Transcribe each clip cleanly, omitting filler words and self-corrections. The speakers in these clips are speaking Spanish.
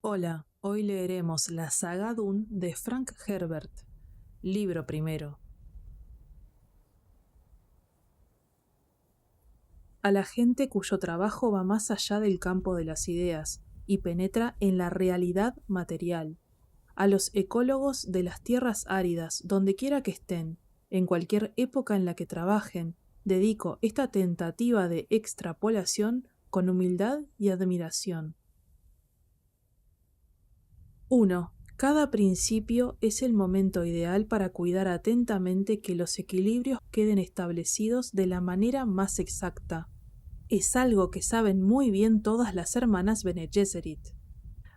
Hola, hoy leeremos la saga Dune de Frank Herbert. Libro primero. A la gente cuyo trabajo va más allá del campo de las ideas y penetra en la realidad material. A los ecólogos de las tierras áridas, donde quiera que estén, en cualquier época en la que trabajen, dedico esta tentativa de extrapolación con humildad y admiración. 1. Cada principio es el momento ideal para cuidar atentamente que los equilibrios queden establecidos de la manera más exacta. Es algo que saben muy bien todas las hermanas Bene Gesserit.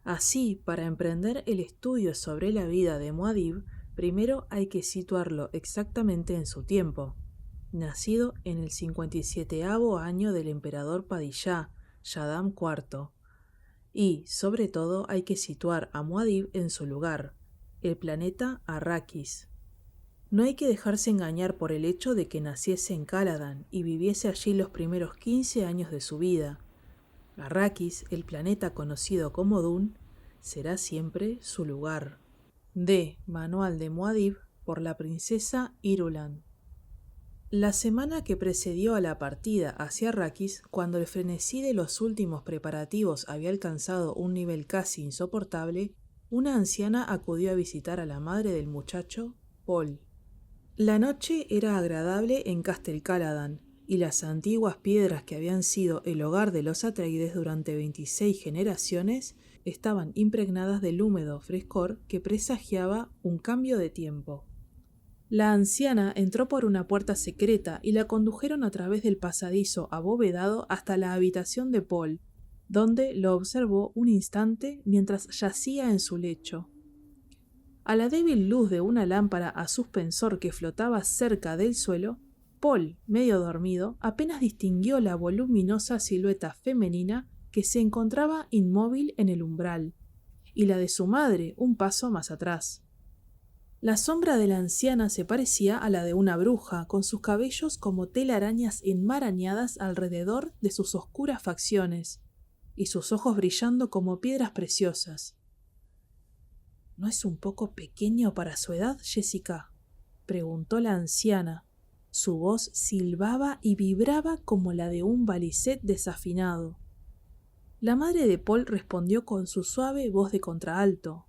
Así, para emprender el estudio sobre la vida de Muad'Dib, primero hay que situarlo exactamente en su tiempo. Nacido en el 57º año del emperador Padishah, Shaddam IV. Y, sobre todo, hay que situar a Muad'Dib en su lugar, el planeta Arrakis. No hay que dejarse engañar por el hecho de que naciese en Caladan y viviese allí los primeros 15 años de su vida. Arrakis, el planeta conocido como Dune, será siempre su lugar. D. Manual de Muad'Dib por la princesa Irulan. La semana que precedió a la partida hacia Arrakis, cuando el frenesí de los últimos preparativos había alcanzado un nivel casi insoportable, una anciana acudió a visitar a la madre del muchacho, Paul. La noche era agradable en Castel Caladan, y las antiguas piedras que habían sido el hogar de los Atreides durante 26 generaciones estaban impregnadas del húmedo frescor que presagiaba un cambio de tiempo. La anciana entró por una puerta secreta y la condujeron a través del pasadizo abovedado hasta la habitación de Paul, donde lo observó un instante mientras yacía en su lecho. A la débil luz de una lámpara a suspensor que flotaba cerca del suelo, Paul, medio dormido, apenas distinguió la voluminosa silueta femenina que se encontraba inmóvil en el umbral, y la de su madre un paso más atrás. La sombra de la anciana se parecía a la de una bruja, con sus cabellos como telarañas enmarañadas alrededor de sus oscuras facciones, y sus ojos brillando como piedras preciosas. ¿No es un poco pequeño para su edad, Jessica?, preguntó la anciana. Su voz silbaba y vibraba como la de un balisét desafinado. La madre de Paul respondió con su suave voz de contralto.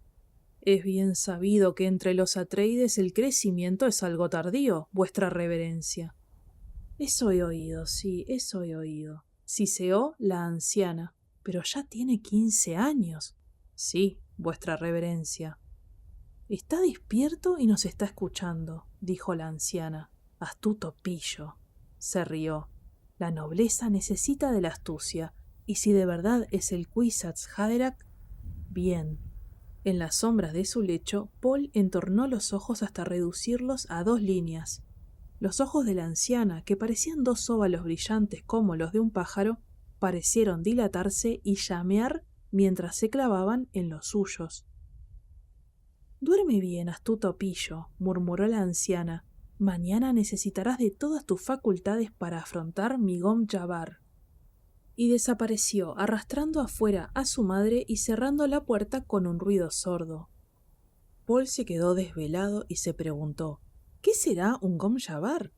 Es bien sabido que entre los Atreides el crecimiento es algo tardío, vuestra reverencia. Eso he oído, sí, eso he oído. Siseó la anciana. Pero ya tiene 15 años. Sí, vuestra reverencia. Está despierto y nos está escuchando, dijo la anciana. Astuto pillo. Se rió. La nobleza necesita de la astucia, y si de verdad es el Kwisatz Haderach, bien. En las sombras de su lecho, Paul entornó los ojos hasta reducirlos a 2 líneas. Los ojos de la anciana, que parecían 2 óvalos brillantes como los de un pájaro, parecieron dilatarse y llamear mientras se clavaban en los suyos. «Duerme bien, astuto pillo», murmuró la anciana. «Mañana necesitarás de todas tus facultades para afrontar mi Gom Jabbar». Y desapareció, arrastrando afuera a su madre y cerrando la puerta con un ruido sordo. Paul se quedó desvelado y se preguntó, ¿qué será un Gom Jabbar?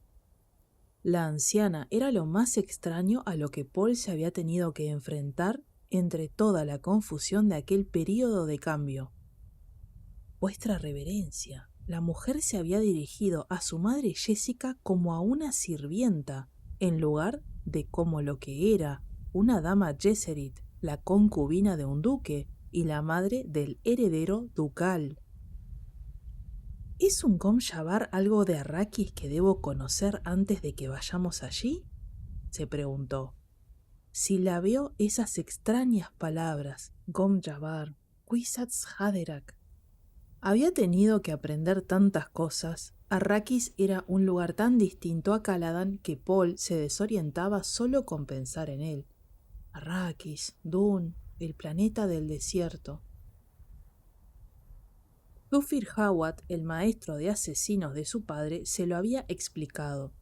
La anciana era lo más extraño a lo que Paul se había tenido que enfrentar entre toda la confusión de aquel período de cambio. Vuestra reverencia, la mujer se había dirigido a su madre Jessica como a una sirvienta, en lugar de como lo que era, una dama Gesserit, la concubina de un duque y la madre del heredero ducal. ¿Es un Gom Jabbar algo de Arrakis que debo conocer antes de que vayamos allí?, se preguntó. Silabeó esas extrañas palabras, Gom Jabbar, Kwisatz Haderach. Había tenido que aprender tantas cosas. Arrakis era un lugar tan distinto a Caladan que Paul se desorientaba solo con pensar en él. Arrakis, Dune, el planeta del desierto. Thufir Hawat, el maestro de asesinos de su padre, se lo había explicado.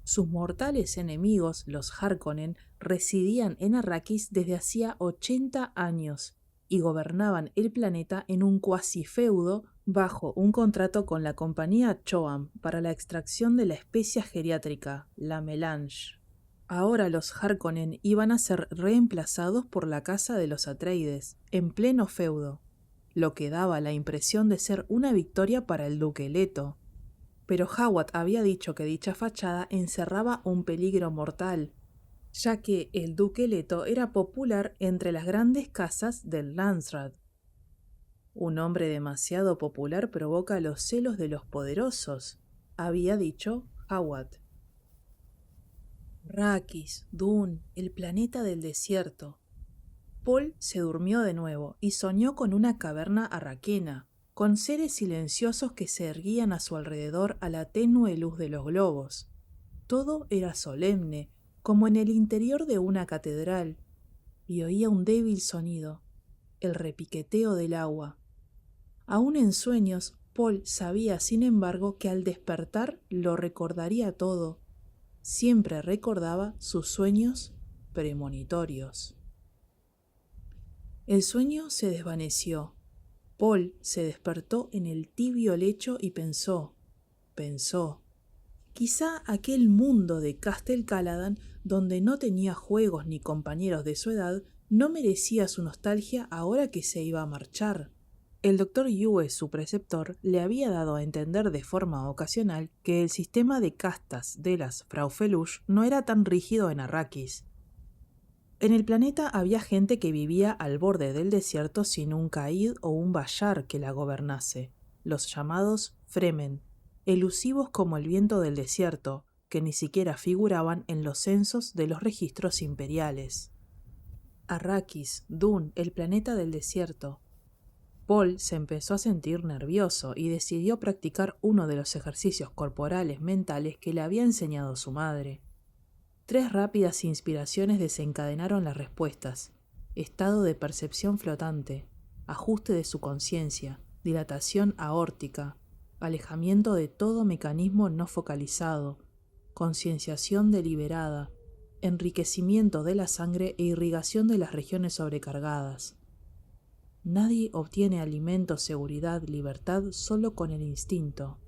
Sus mortales enemigos, los Harkonnen, residían en Arrakis desde hacía 80 años, y gobernaban el planeta en un cuasi-feudo bajo un contrato con la compañía Choam para la extracción de la especia geriátrica, la melange. Ahora los Harkonnen iban a ser reemplazados por la casa de los Atreides, en pleno feudo, lo que daba la impresión de ser una victoria para el duque Leto. Pero Hawat había dicho que dicha fachada encerraba un peligro mortal, ya que el duque Leto era popular entre las grandes casas del Landsraad. Un hombre demasiado popular provoca los celos de los poderosos, había dicho Hawat. Arrakis, Dune, el planeta del desierto. Paul se durmió de nuevo y soñó con una caverna arraquena, con seres silenciosos que se erguían a su alrededor a la tenue luz de los globos. Todo era solemne, como en el interior de una catedral, y oía un débil sonido, el repiqueteo del agua. Aún en sueños, Paul sabía, sin embargo, que al despertar lo recordaría todo. Siempre recordaba sus sueños premonitorios. El sueño se desvaneció. Paul se despertó en el tibio lecho y pensó. Quizá aquel mundo de Castle Caladan, donde no tenía juegos ni compañeros de su edad, no merecía su nostalgia ahora que se iba a marchar. El doctor Yue, su preceptor, le había dado a entender de forma ocasional que el sistema de castas de las Fraufelush no era tan rígido en Arrakis. En el planeta había gente que vivía al borde del desierto sin un Caid o un Bayar que la gobernase, los llamados Fremen, elusivos como el viento del desierto, que ni siquiera figuraban en los censos de los registros imperiales. Arrakis, Dune, el planeta del desierto. Paul se empezó a sentir nervioso y decidió practicar uno de los ejercicios corporales mentales que le había enseñado su madre. 3 rápidas inspiraciones desencadenaron las respuestas: estado de percepción flotante, ajuste de su conciencia, dilatación aórtica, alejamiento de todo mecanismo no focalizado, concienciación deliberada, enriquecimiento de la sangre e irrigación de las regiones sobrecargadas. Nadie obtiene alimento, seguridad, libertad solo con el instinto.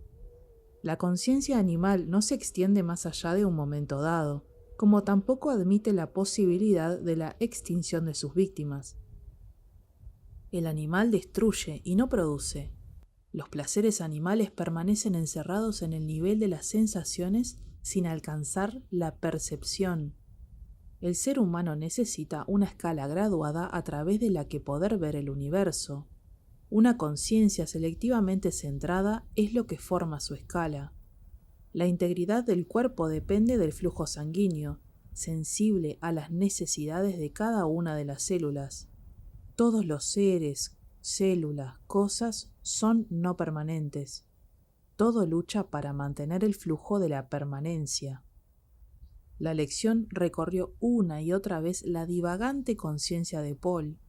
La conciencia animal no se extiende más allá de un momento dado, como tampoco admite la posibilidad de la extinción de sus víctimas. El animal destruye y no produce. Los placeres animales permanecen encerrados en el nivel de las sensaciones sin alcanzar la percepción. El ser humano necesita una escala graduada a través de la que poder ver el universo. Una conciencia selectivamente centrada es lo que forma su escala. La integridad del cuerpo depende del flujo sanguíneo, sensible a las necesidades de cada una de las células. Todos los seres, células, cosas son no permanentes. Todo lucha para mantener el flujo de la permanencia. La lección recorrió una y otra vez la divagante conciencia de Paul.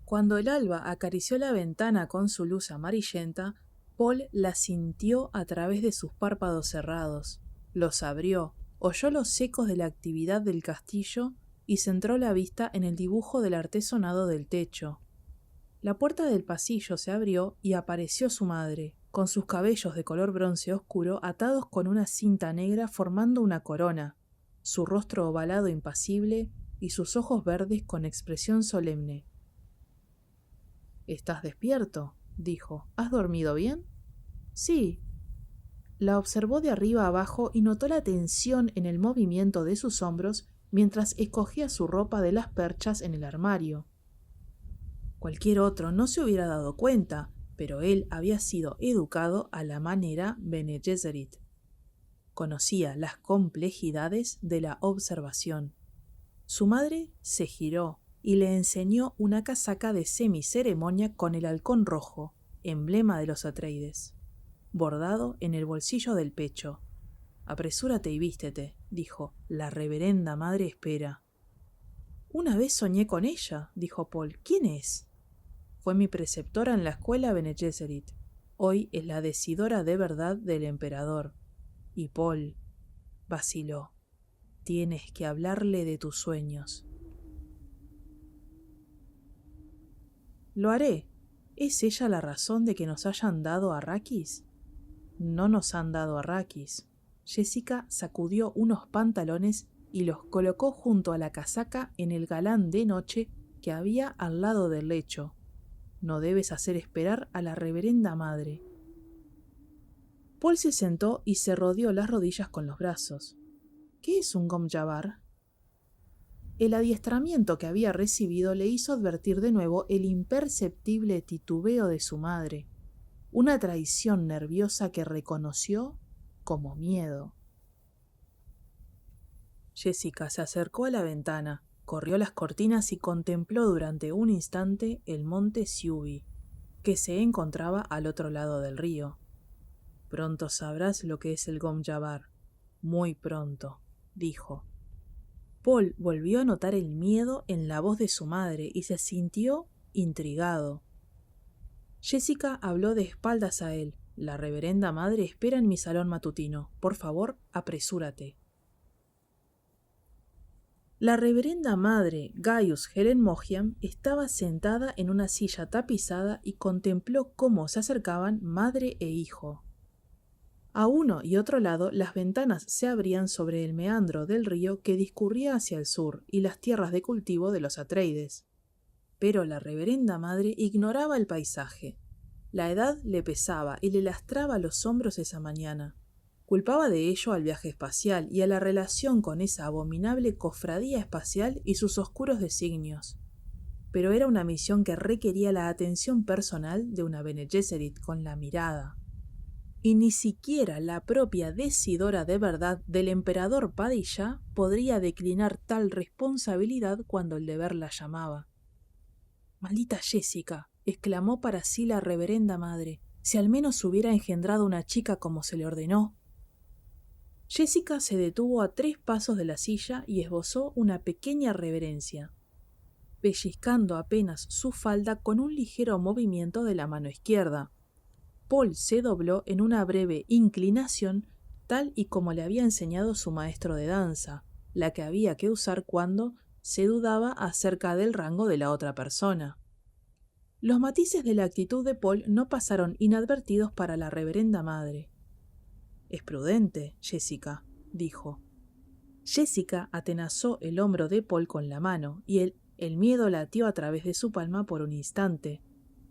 Cuando el alba acarició la ventana con su luz amarillenta, Paul la sintió a través de sus párpados cerrados. Los abrió, oyó los ecos de la actividad del castillo y centró la vista en el dibujo del artesonado del techo. La puerta del pasillo se abrió y apareció su madre, con sus cabellos de color bronce oscuro atados con una cinta negra formando una corona, su rostro ovalado impasible y sus ojos verdes con expresión solemne. «¿Estás despierto?», dijo. «¿Has dormido bien?». «Sí». La observó de arriba abajo y notó la tensión en el movimiento de sus hombros mientras escogía su ropa de las perchas en el armario. Cualquier otro no se hubiera dado cuenta, pero él había sido educado a la manera Bene Gesserit. Conocía las complejidades de la observación. Su madre se giró y le enseñó una casaca de semiceremonia con el halcón rojo, emblema de los Atreides, bordado en el bolsillo del pecho. «Apresúrate y vístete», dijo. «La reverenda madre espera». «Una vez soñé con ella», dijo Paul. «¿Quién es?» «Fue mi preceptora en la escuela Bene Gesserit. Hoy es la decidora de verdad del emperador». Y Paul vaciló. «Tienes que hablarle de tus sueños». Lo haré. ¿Es ella la razón de que nos hayan dado arrakis? No nos han dado arrakis. Jessica sacudió unos pantalones y los colocó junto a la casaca en el galán de noche que había al lado del lecho. No debes hacer esperar a la reverenda madre. Paul se sentó y se rodeó las rodillas con los brazos. ¿Qué es un gomjabar? El adiestramiento que había recibido le hizo advertir de nuevo el imperceptible titubeo de su madre, una traición nerviosa que reconoció como miedo. Jessica se acercó a la ventana, corrió las cortinas y contempló durante un instante el monte Siubi, que se encontraba al otro lado del río. Pronto sabrás lo que es el gomjabar. Muy pronto, dijo. Paul volvió a notar el miedo en la voz de su madre y se sintió intrigado. Jessica habló de espaldas a él. La reverenda madre espera en mi salón matutino. Por favor, apresúrate. La reverenda madre Gaius Helen Mohiam estaba sentada en una silla tapizada y contempló cómo se acercaban madre e hijo. A uno y otro lado las ventanas se abrían sobre el meandro del río que discurría hacia el sur y las tierras de cultivo de los Atreides. Pero la reverenda madre ignoraba el paisaje. La edad le pesaba y le lastraba los hombros esa mañana. Culpaba de ello al viaje espacial y a la relación con esa abominable cofradía espacial y sus oscuros designios. Pero era una misión que requería la atención personal de una Bene Gesserit con la mirada. Y ni siquiera la propia decidora de verdad del emperador Padishah podría declinar tal responsabilidad cuando el deber la llamaba. «Maldita Jessica», exclamó para sí la reverenda madre, «si al menos hubiera engendrado una chica como se le ordenó». Jessica se detuvo a 3 pasos de la silla y esbozó una pequeña reverencia, pellizcando apenas su falda con un ligero movimiento de la mano izquierda. Paul se dobló en una breve inclinación, tal y como le había enseñado su maestro de danza, la que había que usar cuando se dudaba acerca del rango de la otra persona. Los matices de la actitud de Paul no pasaron inadvertidos para la reverenda madre. «Es prudente, Jessica», dijo. Jessica atenazó el hombro de Paul con la mano, y el miedo latió a través de su palma por un instante,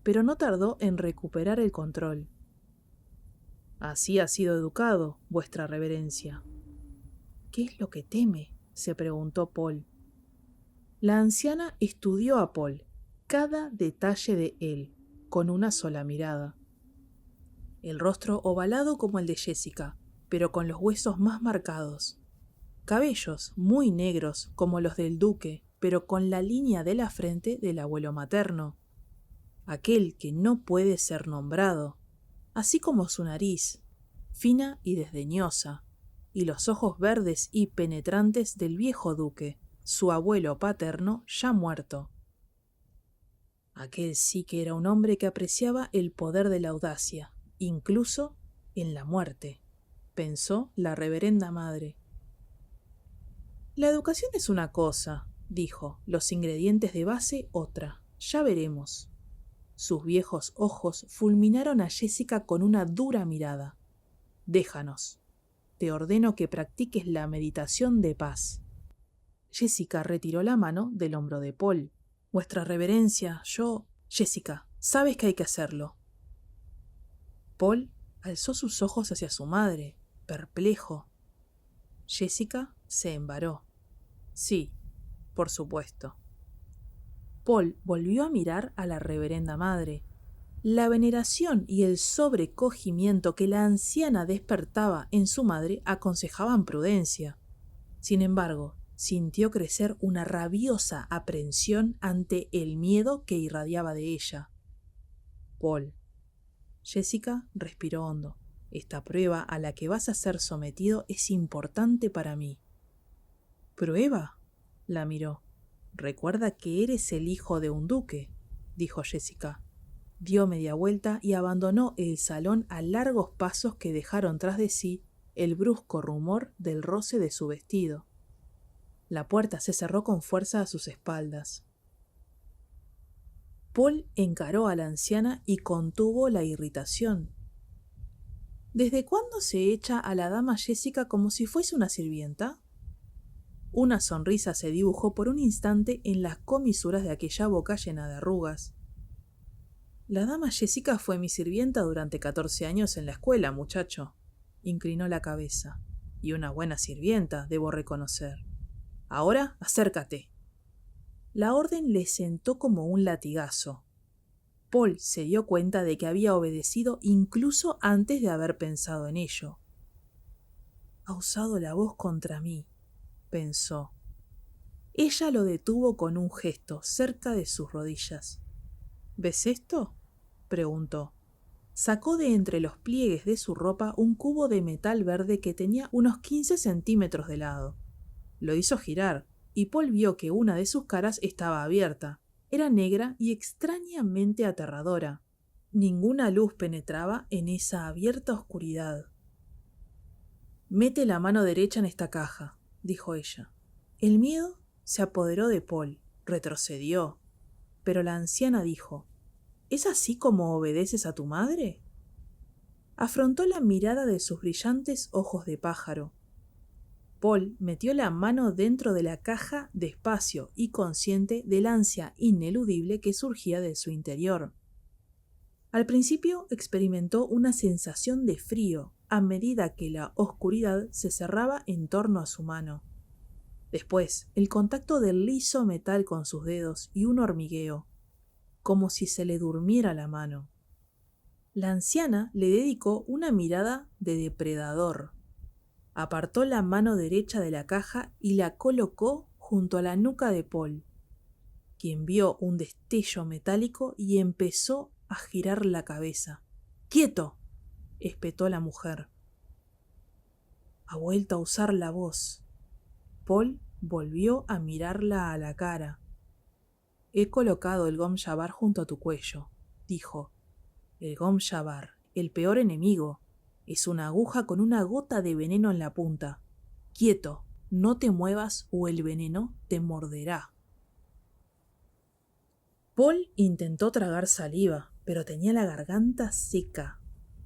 pero no tardó en recuperar el control. «Así ha sido educado, vuestra reverencia». «¿Qué es lo que teme?», se preguntó Paul. La anciana estudió a Paul, cada detalle de él, con una sola mirada. El rostro ovalado como el de Jessica, pero con los huesos más marcados. Cabellos muy negros como los del duque, pero con la línea de la frente del abuelo materno. Aquel que no puede ser nombrado, así como su nariz, fina y desdeñosa, y los ojos verdes y penetrantes del viejo duque, su abuelo paterno ya muerto. Aquel sí que era un hombre que apreciaba el poder de la audacia, incluso en la muerte, pensó la reverenda madre. La educación es una cosa, dijo, los ingredientes de base otra, ya veremos. Sus viejos ojos fulminaron a Jessica con una dura mirada. Déjanos. Te ordeno que practiques la meditación de paz. Jessica retiró la mano del hombro de Paul. Vuestra reverencia, yo... Jessica, sabes que hay que hacerlo. Paul alzó sus ojos hacia su madre, perplejo. Jessica se embaró. Sí, por supuesto. Paul volvió a mirar a la reverenda madre. La veneración y el sobrecogimiento que la anciana despertaba en su madre aconsejaban prudencia. Sin embargo, sintió crecer una rabiosa aprensión ante el miedo que irradiaba de ella. Paul. Jessica respiró hondo. Esta prueba a la que vas a ser sometido es importante para mí. ¿Prueba? La miró. Recuerda que eres el hijo de un duque, dijo Jessica. Dio media vuelta y abandonó el salón a largos pasos que dejaron tras de sí el brusco rumor del roce de su vestido. La puerta se cerró con fuerza a sus espaldas. Paul encaró a la anciana y contuvo la irritación. ¿Desde cuándo se echa a la dama Jessica como si fuese una sirvienta? Una sonrisa se dibujó por un instante en las comisuras de aquella boca llena de arrugas. La dama Jessica fue mi sirvienta durante 14 años en la escuela, muchacho. Inclinó la cabeza. Y una buena sirvienta, debo reconocer. Ahora, acércate. La orden le sentó como un latigazo. Paul se dio cuenta de que había obedecido incluso antes de haber pensado en ello. Ha usado la voz contra mí, pensó. Ella lo detuvo con un gesto cerca de sus rodillas. ¿Ves esto?, preguntó. Sacó de entre los pliegues de su ropa un cubo de metal verde que tenía unos 15 centímetros de lado. Lo hizo girar, y Paul vio que una de sus caras estaba abierta. Era negra y extrañamente aterradora. Ninguna luz penetraba en esa abierta oscuridad. «Mete la mano derecha en esta caja», dijo ella. El miedo se apoderó de Paul. Retrocedió. Pero la anciana dijo: «¿Es así como obedeces a tu madre?». Afrontó la mirada de sus brillantes ojos de pájaro. Paul metió la mano dentro de la caja despacio y consciente del ansia ineludible que surgía de su interior. Al principio experimentó una sensación de frío a medida que la oscuridad se cerraba en torno a su mano. Después, el contacto del liso metal con sus dedos y un hormigueo, como si se le durmiera la mano. La anciana le dedicó una mirada de depredador. Apartó la mano derecha de la caja y la colocó junto a la nuca de Paul, quien vio un destello metálico y empezó a girar la cabeza. «¡Quieto!», espetó la mujer. Ha vuelto a usar la voz. Paul volvió a mirarla a la cara. «He colocado el Gom Jabbar junto a tu cuello», dijo. «El Gom Jabbar, el peor enemigo. Es una aguja con una gota de veneno en la punta. Quieto, no te muevas o el veneno te morderá». Paul intentó tragar saliva, pero tenía la garganta seca.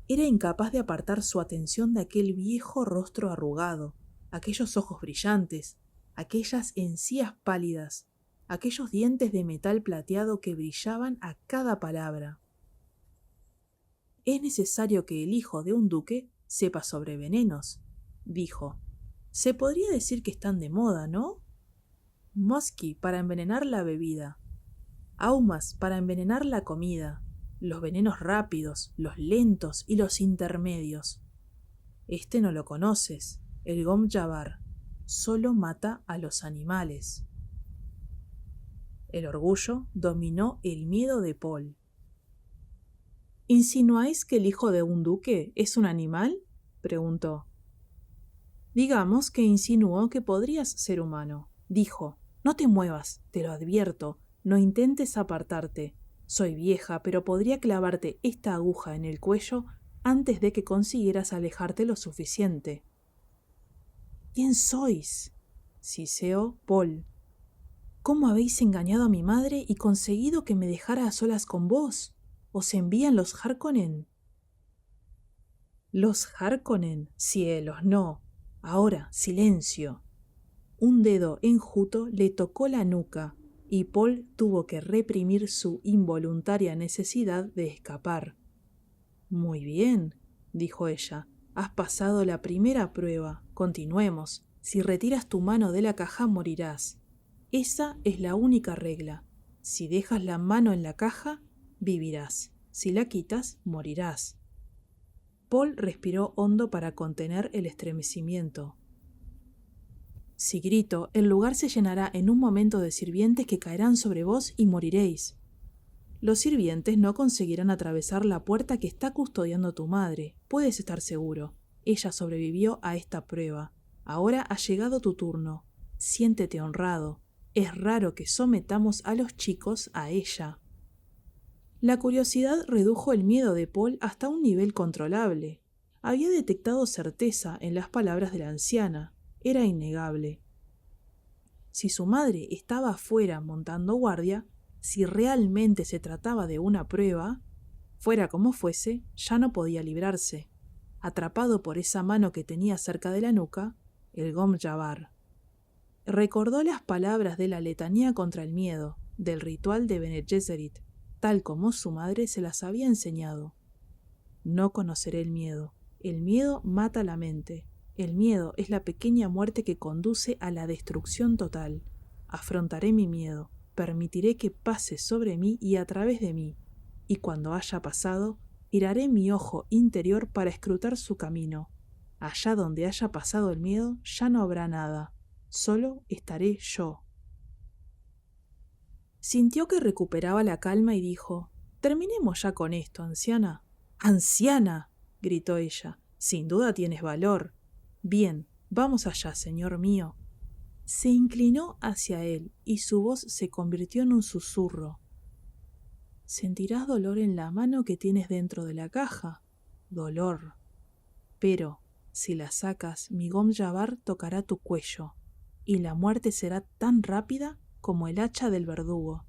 Era incapaz de apartar su atención de aquel viejo rostro arrugado, aquellos ojos brillantes, aquellas encías pálidas, aquellos dientes de metal plateado que brillaban a cada palabra. «Es necesario que el hijo de un duque sepa sobre venenos», dijo. «Se podría decir que están de moda, ¿no? Musky para envenenar la bebida, aumas para envenenar la comida, los venenos rápidos, los lentos y los intermedios. Este no lo conoces, el Gom Jabbar. Solo mata a los animales». El orgullo dominó el miedo de Paul. «¿Insinuáis que el hijo de un duque es un animal?», preguntó. «Digamos que insinuó que podrías ser humano», dijo. «No te muevas, te lo advierto, no intentes apartarte. Soy vieja, pero podría clavarte esta aguja en el cuello antes de que consiguieras alejarte lo suficiente». «¿Quién sois?», siseó Paul. «¿Cómo habéis engañado a mi madre y conseguido que me dejara a solas con vos? ¿Os envían los Harkonnen?» «Los Harkonnen, cielos, no. Ahora, silencio». Un dedo enjuto le tocó la nuca y Paul tuvo que reprimir su involuntaria necesidad de escapar. «Muy bien», dijo ella. «Has pasado la primera prueba. Continuemos. Si retiras tu mano de la caja, morirás. Esa es la única regla. Si dejas la mano en la caja, vivirás. Si la quitas, morirás». Paul respiró hondo para contener el estremecimiento. «Si grito, el lugar se llenará en un momento de sirvientes que caerán sobre vos y moriréis. Los sirvientes no conseguirán atravesar la puerta que está custodiando tu madre. Puedes estar seguro. Ella sobrevivió a esta prueba. Ahora ha llegado tu turno. Siéntete honrado. Es raro que sometamos a los chicos a ella». La curiosidad redujo el miedo de Paul hasta un nivel controlable. Había detectado certeza en las palabras de la anciana. Era innegable. Si su madre estaba afuera montando guardia, Si realmente se trataba de una prueba, fuera como fuese, ya no podía librarse. Atrapado por esa mano que tenía cerca de la nuca, el Gom Jabbar. Recordó las palabras de la letanía contra el miedo, del ritual de Bene Gesserit, tal como su madre se las había enseñado. No conoceré el miedo. El miedo mata la mente. El miedo es la pequeña muerte que conduce a la destrucción total. Afrontaré mi miedo, permitiré que pase sobre mí y a través de mí, y cuando haya pasado, giraré mi ojo interior para escrutar su camino. Allá donde haya pasado el miedo, ya no habrá nada, solo estaré yo. Sintió que recuperaba la calma y dijo: «Terminemos ya con esto, anciana». «¡Anciana!», gritó ella. «Sin duda tienes valor. Bien, vamos allá, señor mío». Se inclinó hacia él y su voz se convirtió en un susurro. «Sentirás dolor en la mano que tienes dentro de la caja. Dolor. Pero, si la sacas, mi Gom Jabbar tocará tu cuello, y la muerte será tan rápida como el hacha del verdugo.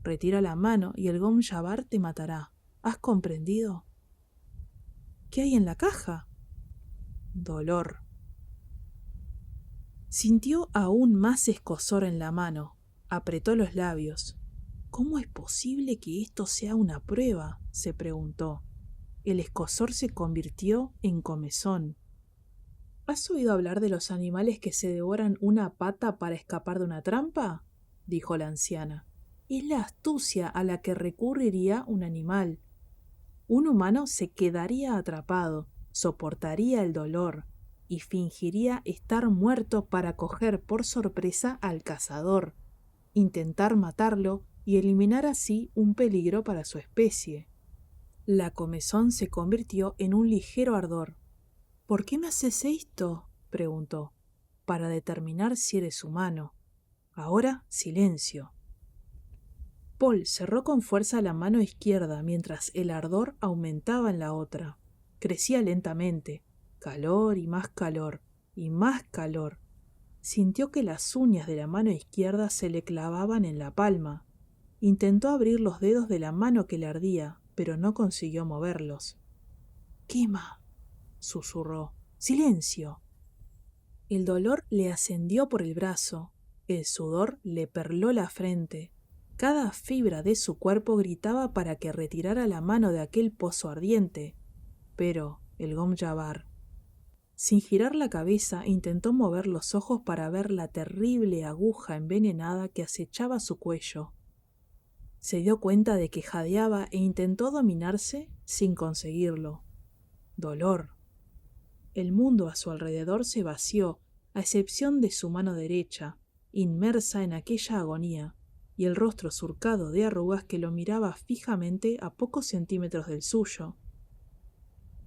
Retira la mano y el Gom Jabbar te matará. ¿Has comprendido?» «¿Qué hay en la caja?» «Dolor». Sintió aún más escozor en la mano. Apretó los labios. «¿Cómo es posible que esto sea una prueba?», se preguntó. El escozor se convirtió en comezón. «¿Has oído hablar de los animales que se devoran una pata para escapar de una trampa?», dijo la anciana. «Es la astucia a la que recurriría un animal. Un humano se quedaría atrapado, soportaría el dolor y fingiría estar muerto para coger por sorpresa al cazador, intentar matarlo y eliminar así un peligro para su especie». La comezón se convirtió en un ligero ardor. «¿Por qué me haces esto?», preguntó. «Para determinar si eres humano. Ahora, silencio». Paul cerró con fuerza la mano izquierda mientras el ardor aumentaba en la otra. Crecía lentamente. Calor y más calor, y más calor. Sintió que las uñas de la mano izquierda se le clavaban en la palma. Intentó abrir los dedos de la mano que le ardía, pero no consiguió moverlos. «Quema», susurró. «Silencio». El dolor le ascendió por el brazo. El sudor le perló la frente. Cada fibra de su cuerpo gritaba para que retirara la mano de aquel pozo ardiente. Pero el Gom Jabbar. Sin girar la cabeza, intentó mover los ojos para ver la terrible aguja envenenada que acechaba su cuello. Se dio cuenta de que jadeaba e intentó dominarse sin conseguirlo. Dolor. El mundo a su alrededor se vació, a excepción de su mano derecha, inmersa en aquella agonía, y el rostro surcado de arrugas que lo miraba fijamente a pocos centímetros del suyo.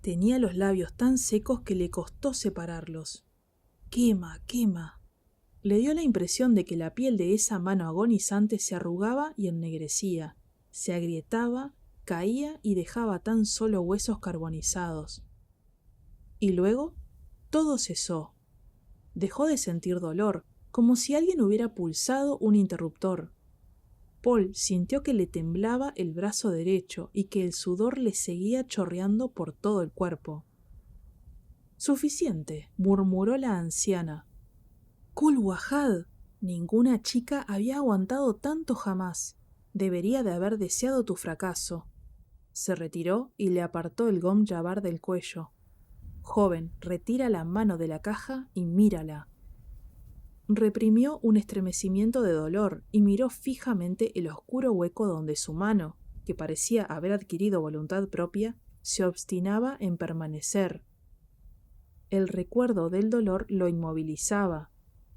Tenía los labios tan secos que le costó separarlos. «Quema, quema». Le dio la impresión de que la piel de esa mano agonizante se arrugaba y ennegrecía, se agrietaba, caía y dejaba tan solo huesos carbonizados. Y luego todo cesó. Dejó de sentir dolor, como si alguien hubiera pulsado un interruptor. Paul sintió que le temblaba el brazo derecho y que el sudor le seguía chorreando por todo el cuerpo. «Suficiente», murmuró la anciana. «Kul Wahad, ninguna chica había aguantado tanto jamás. Debería de haber deseado tu fracaso». Se retiró y le apartó el Gom Jabbar del cuello. «Joven, retira la mano de la caja y mírala». Reprimió un estremecimiento de dolor y miró fijamente el oscuro hueco donde su mano, que parecía haber adquirido voluntad propia, se obstinaba en permanecer. El recuerdo del dolor lo inmovilizaba.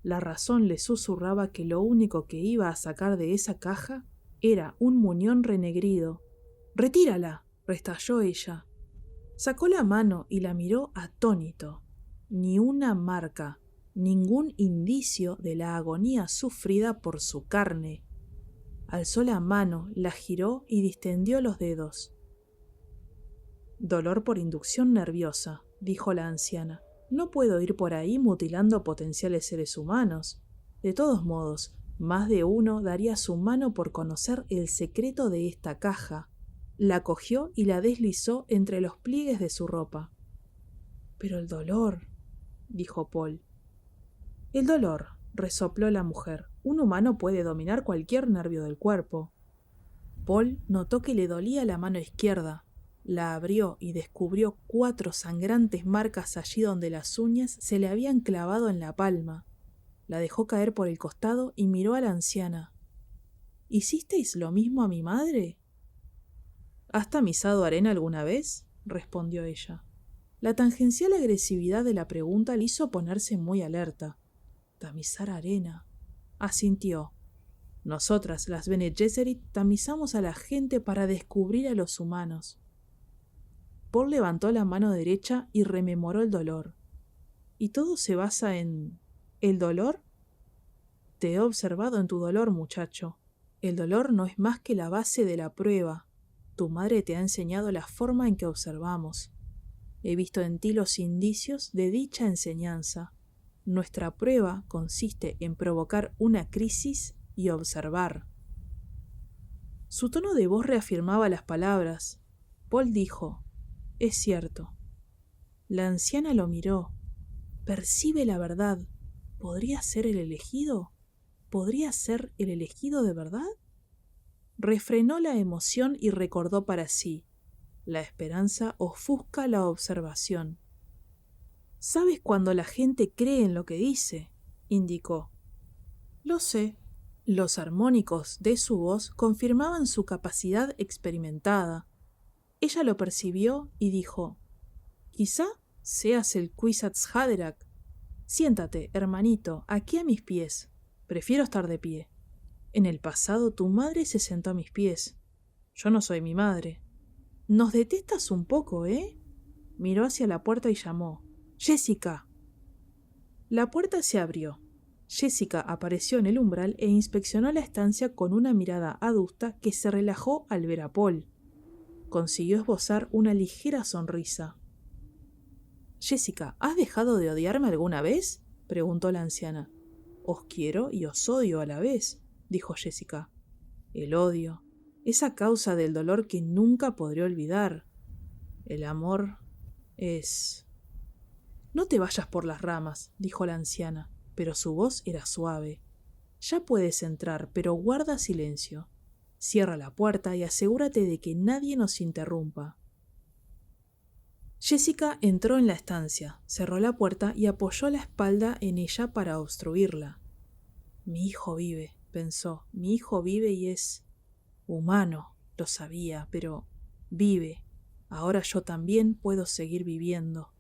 La razón le susurraba que lo único que iba a sacar de esa caja era un muñón renegrido. «¡Retírala!», restalló ella. Sacó la mano y la miró atónito. Ni una marca, ningún indicio de la agonía sufrida por su carne. Alzó la mano, la giró y distendió los dedos. «Dolor por inducción nerviosa», dijo la anciana. «No puedo ir por ahí mutilando potenciales seres humanos. De todos modos, Más de uno daría su mano por conocer el secreto de esta caja. La cogió y la deslizó entre los pliegues de su ropa. «Pero el dolor», dijo Paul. «El dolor», resopló la mujer. «Un humano puede dominar cualquier nervio del cuerpo». Paul notó que le dolía la mano izquierda. La abrió y descubrió 4 sangrantes marcas allí donde las uñas se le habían clavado en la palma. La dejó caer por el costado y miró a la anciana. «¿Hicisteis lo mismo a mi madre?» «¿Has tamizado arena alguna vez?», respondió ella. La tangencial agresividad de la pregunta le hizo ponerse muy alerta. «Tamizar arena», asintió. «Nosotras, las Bene Gesserit, tamizamos a la gente para descubrir a los humanos». Paul levantó la mano derecha y rememoró el dolor. «¿Y todo se basa en el dolor?» «Te he observado en tu dolor, muchacho. El dolor no es más que la base de la prueba. Tu madre te ha enseñado la forma en que observamos. He visto en ti los indicios de dicha enseñanza. Nuestra prueba consiste en provocar una crisis y observar». Su tono de voz reafirmaba las palabras. Paul dijo: «Es cierto». La anciana lo miró. «Percibe la verdad. ¿Podría ser el elegido? ¿Podría ser el elegido de verdad?» Refrenó la emoción y recordó para sí: «La esperanza ofusca la observación». «¿Sabes cuando la gente cree en lo que dice?», indicó. «Lo sé». Los armónicos de su voz confirmaban su capacidad experimentada. Ella lo percibió y dijo: «Quizá seas el Kwisatz Haderach. Siéntate, hermanito, aquí a mis pies. Prefiero estar de pie. En el pasado tu madre se sentó a mis pies. Yo no soy mi madre. Nos detestas un poco, ¿eh?» Miró hacia la puerta y llamó: «Jessica». La puerta se abrió. Jessica apareció en el umbral e inspeccionó la estancia con una mirada adusta que se relajó al ver a Paul. Consiguió esbozar una ligera sonrisa. «Jessica, ¿has dejado de odiarme alguna vez?», preguntó la anciana. «Os quiero y os odio a la vez», dijo Jessica. «El odio, esa causa del dolor que nunca podré olvidar. El amor es...». «No te vayas por las ramas», dijo la anciana, pero su voz era suave. «Ya puedes entrar, pero guarda silencio. Cierra la puerta y asegúrate de que nadie nos interrumpa». Jessica entró en la estancia, cerró la puerta y apoyó la espalda en ella para obstruirla. «Mi hijo vive», pensó. «Mi hijo vive y es humano, lo sabía, pero vive. Ahora yo también puedo seguir viviendo».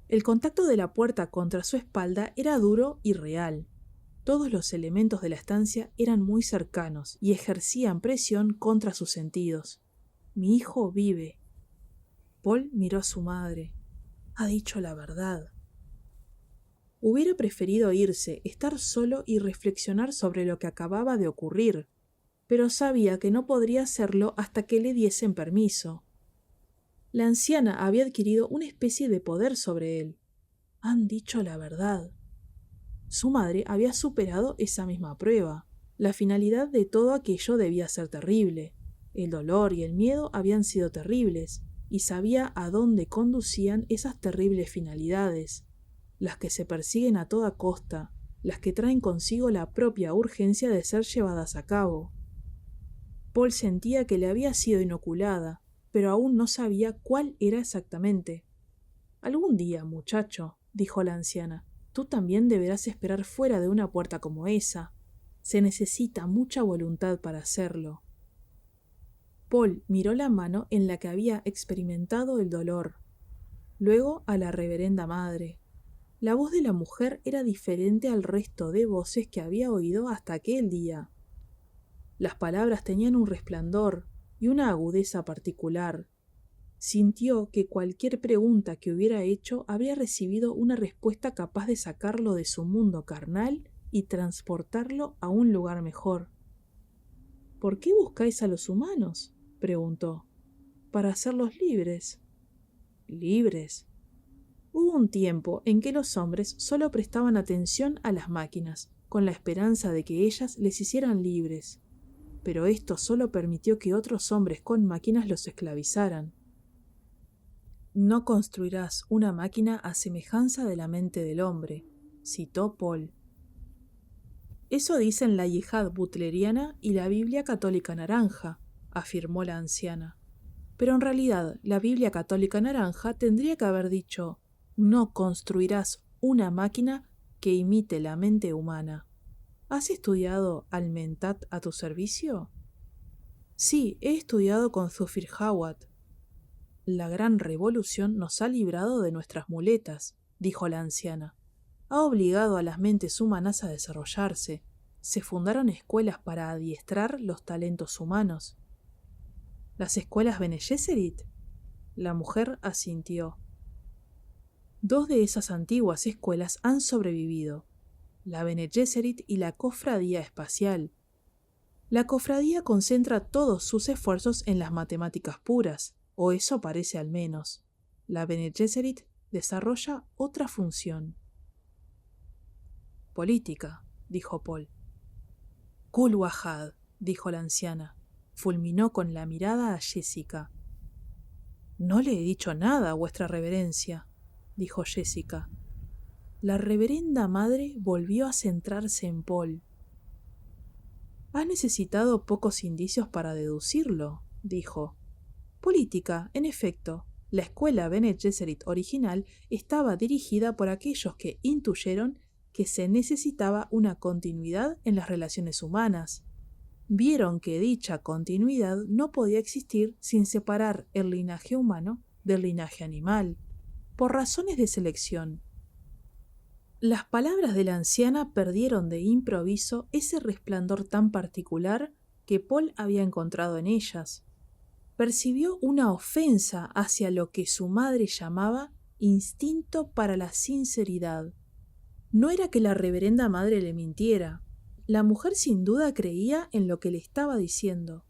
El contacto de la puerta contra su espalda era duro y real. Todos los elementos de la estancia eran muy cercanos y ejercían presión contra sus sentidos. «Mi hijo vive». Paul miró a su madre. «Ha dicho la verdad». Hubiera preferido irse, estar solo y reflexionar sobre lo que acababa de ocurrir, pero sabía que no podría hacerlo hasta que le diesen permiso. La anciana había adquirido una especie de poder sobre él. «Han dicho la verdad». Su madre había superado esa misma prueba. La finalidad de todo aquello debía ser terrible. El dolor y el miedo habían sido terribles, y sabía a dónde conducían esas terribles finalidades, las que se persiguen a toda costa, las que traen consigo la propia urgencia de ser llevadas a cabo. Paul sentía que le había sido inoculada, pero aún no sabía cuál era exactamente. «Algún día, muchacho», dijo la anciana, «tú también deberás esperar fuera de una puerta como esa. Se necesita mucha voluntad para hacerlo». Paul miró la mano en la que había experimentado el dolor. Luego a la reverenda madre. La voz de la mujer era diferente al resto de voces que había oído hasta aquel día. Las palabras tenían un resplandor y una agudeza particular. Sintió que cualquier pregunta que hubiera hecho habría recibido una respuesta capaz de sacarlo de su mundo carnal y transportarlo a un lugar mejor. «¿Por qué buscáis a los humanos?», preguntó. «Para hacerlos libres». «¿Libres?». Hubo un tiempo en que los hombres solo prestaban atención a las máquinas, con la esperanza de que ellas les hicieran libres, pero esto solo permitió que otros hombres con máquinas los esclavizaran. No construirás una máquina a semejanza de la mente del hombre, citó Paul. Eso dicen la yihad butleriana y la Biblia católica naranja, afirmó la anciana. Pero en realidad la Biblia católica naranja tendría que haber dicho: no construirás una máquina que imite la mente humana. ¿Has estudiado al-Mentat a tu servicio? Sí, he estudiado con Zufir Jawad. La gran revolución nos ha librado de nuestras muletas, dijo la anciana. Ha obligado a las mentes humanas a desarrollarse. Se fundaron escuelas para adiestrar los talentos humanos. ¿Las escuelas Bene Gesserit? La mujer asintió. 2 de esas antiguas escuelas han sobrevivido, la Bene Gesserit y la Cofradía Espacial. La cofradía concentra todos sus esfuerzos en las matemáticas puras, o eso parece al menos. La Bene Gesserit desarrolla otra función. Política, dijo Paul. Kul Wahad, dijo la anciana. Fulminó con la mirada a Jessica. No le he dicho nada, vuestra reverencia, dijo Jessica. La reverenda madre volvió a centrarse en Paul. Has necesitado pocos indicios para deducirlo, dijo. Política, en efecto. La escuela Bene Gesserit original estaba dirigida por aquellos que intuyeron que se necesitaba una continuidad en las relaciones humanas. Vieron que dicha continuidad no podía existir sin separar el linaje humano del linaje animal, por razones de selección. Las palabras de la anciana perdieron de improviso ese resplandor tan particular que Paul había encontrado en ellas. Percibió una ofensa hacia lo que su madre llamaba instinto para la sinceridad. No era que la reverenda madre le mintiera. La mujer sin duda creía en lo que le estaba diciendo.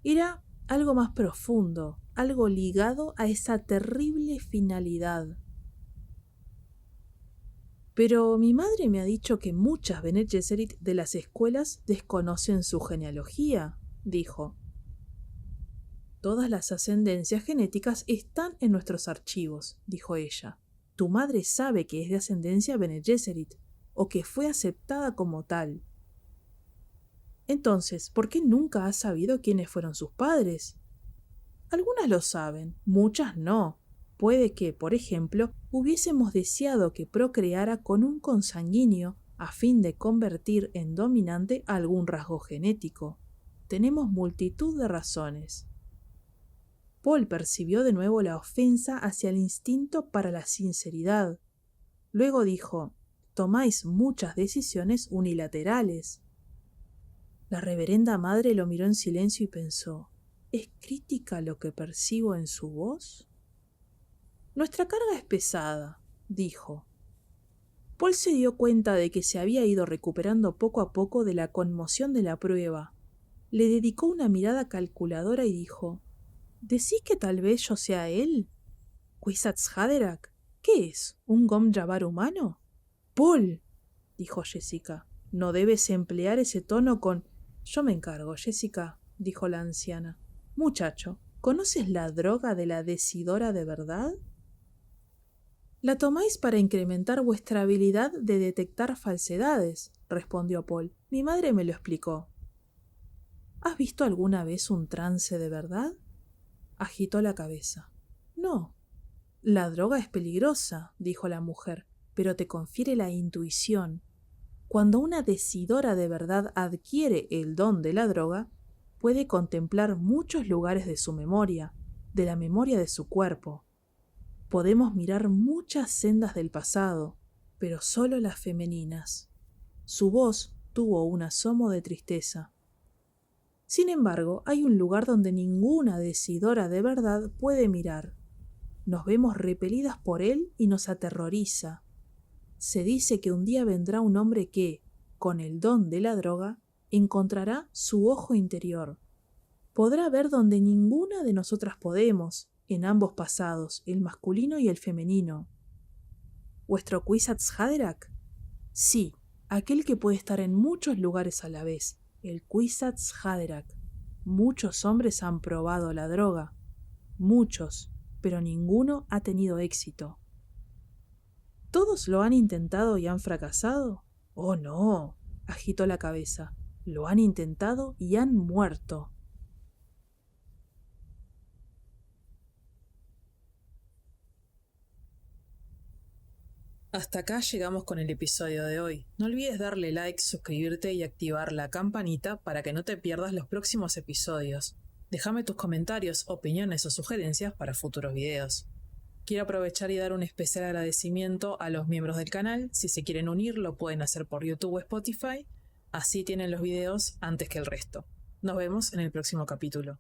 Era algo más profundo, algo ligado a esa terrible finalidad. Pero mi madre me ha dicho que muchas Bene Gesserit de las escuelas desconocen su genealogía, dijo. Todas las ascendencias genéticas están en nuestros archivos, dijo ella. Tu madre sabe que es de ascendencia Bene Gesserit, o que fue aceptada como tal. Entonces, ¿por qué nunca has sabido quiénes fueron sus padres? Algunas lo saben, muchas no. Puede que, por ejemplo, hubiésemos deseado que procreara con un consanguíneo a fin de convertir en dominante algún rasgo genético. Tenemos multitud de razones. Paul percibió de nuevo la ofensa hacia el instinto para la sinceridad. Luego dijo: tomáis muchas decisiones unilaterales. La reverenda madre lo miró en silencio y pensó: ¿es crítica lo que percibo en su voz? Nuestra carga es pesada, dijo. Paul se dio cuenta de que se había ido recuperando poco a poco de la conmoción de la prueba. Le dedicó una mirada calculadora y dijo: ¿decís que tal vez yo sea él? ¿Kwisatz Haderach? ¿Qué es? ¿Un Gom Jabbar humano? Paul, dijo Jessica, no debes emplear ese tono con... Yo me encargo, Jessica, dijo la anciana. Muchacho, ¿conoces la droga de la decidora de verdad? La tomáis para incrementar vuestra habilidad de detectar falsedades, respondió Paul. Mi madre me lo explicó. ¿Has visto alguna vez un trance de verdad? Agitó la cabeza. No. La droga es peligrosa, dijo la mujer, pero te confiere la intuición. Cuando una decidora de verdad adquiere el don de la droga, puede contemplar muchos lugares de su memoria, de la memoria de su cuerpo. Podemos mirar muchas sendas del pasado, pero solo las femeninas. Su voz tuvo un asomo de tristeza. Sin embargo, hay un lugar donde ninguna decidora de verdad puede mirar. Nos vemos repelidas por él y nos aterroriza. Se dice que un día vendrá un hombre que, con el don de la droga, encontrará su ojo interior. Podrá ver donde ninguna de nosotras podemos, en ambos pasados, el masculino y el femenino. ¿Vuestro Kwisatz Haderach? Sí, aquel que puede estar en muchos lugares a la vez, el Kwisatz Haderach. Muchos hombres han probado la droga, muchos, pero ninguno ha tenido éxito. ¿Todos lo han intentado y han fracasado? Oh, no, agitó la cabeza. Lo han intentado y han muerto. Hasta acá llegamos con el episodio de hoy. No olvides darle like, suscribirte y activar la campanita para que no te pierdas los próximos episodios. Déjame tus comentarios, opiniones o sugerencias para futuros videos. Quiero aprovechar y dar un especial agradecimiento a los miembros del canal. Si se quieren unir, lo pueden hacer por YouTube o Spotify. Así tienen los videos antes que el resto. Nos vemos en el próximo capítulo.